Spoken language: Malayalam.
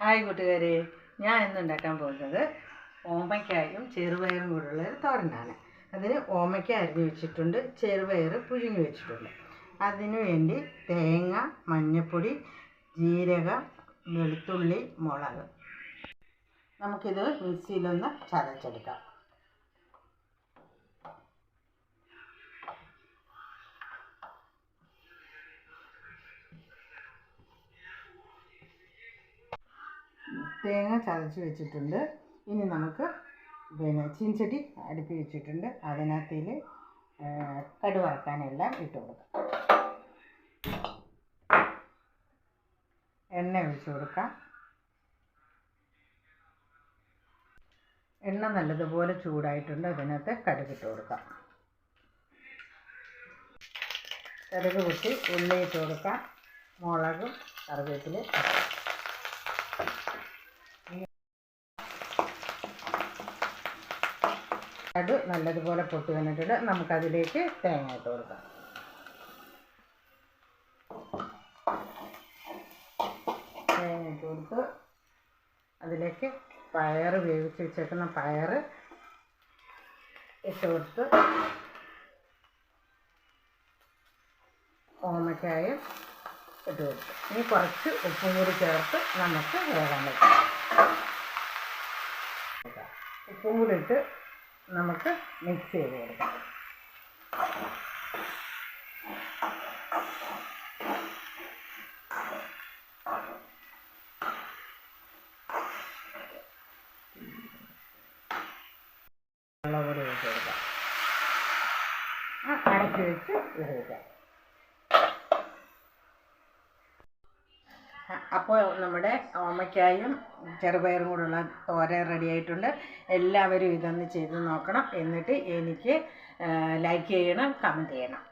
ഹായ് കൂട്ടുകാരെ, ഞാൻ ഇന്നുണ്ടാക്കാൻ പോകുന്നത് ഓമയ്ക്കായും ചെറുപയറും കൂടെയുള്ള ഒരു തോരനാണ്. അതിന് ഓമയ്ക്ക അരിഞ്ഞ് വെച്ചിട്ടുണ്ട്, ചെറുപയർ പുഴുങ്ങി വെച്ചിട്ടുണ്ട്. അതിനു വേണ്ടി തേങ്ങ, മഞ്ഞൾപ്പൊടി, ജീരകം, വെളുത്തുള്ളി, മുളക്. നമുക്കിത് മിക്സിയിലൊന്ന് ചതച്ചെടുക്കാം. തേങ്ങ ചതച്ച് വെച്ചിട്ടുണ്ട്. ഇനി നമുക്ക് ചീൻചട്ടി അടുപ്പി വെച്ചിട്ടുണ്ട്. അതിനകത്തിൽ കടുക് വറക്കാനെല്ലാം ഇട്ട് കൊടുക്കാം. എണ്ണ ഒഴിച്ച് കൊടുക്കാം. എണ്ണ നല്ലതുപോലെ ചൂടായിട്ടുണ്ട്. അതിനകത്ത് കടുക് ഇട്ട് കൊടുക്കാം. കടുക് പൊട്ടി ഉള്ളി ഇട്ട് കൊടുക്കാം. മുളകും കറിവേപ്പിലയും അത് നല്ലതുപോലെ പൊട്ടി വന്നിട്ടുണ്ട്. നമുക്കതിലേക്ക് തേങ്ങ ഇട്ട് കൊടുക്കാം. തേങ്ങ ഇട്ട് കൊടുത്ത് അതിലേക്ക് പയർ വേവിച്ച് വെച്ചേക്കുന്ന പയർ ഇട്ട് കൊടുത്ത് ഓമയ്ക്കായും ഇട്ട് കൊടുത്ത് ഇനി കുറച്ച് ഉപ്പും കൂടി ചേർത്ത് നമുക്ക് വേകാൻ പറ്റും. ഉപ്പും കൂടി ഇട്ട് നമുക്ക് മിക്സ് ചെയ്ത് കൊടുക്കാം. വെള്ളം കൂടി ഒഴിച്ച് കൊടുക്കാം. അടച്ച് വെച്ച് വേവിക്കാം. അപ്പോൾ നമ്മുടെ ഓമയ്ക്കായും ചെറുപയറും കൂടെയുള്ള തോരൻ റെഡി ആയിട്ടുണ്ട്. എല്ലാവരും ഇതൊന്ന് ചെയ്ത് നോക്കണം. എന്നിട്ട് എനിക്ക് ലൈക്ക് ചെയ്യണം, കമൻറ്റ് ചെയ്യണം.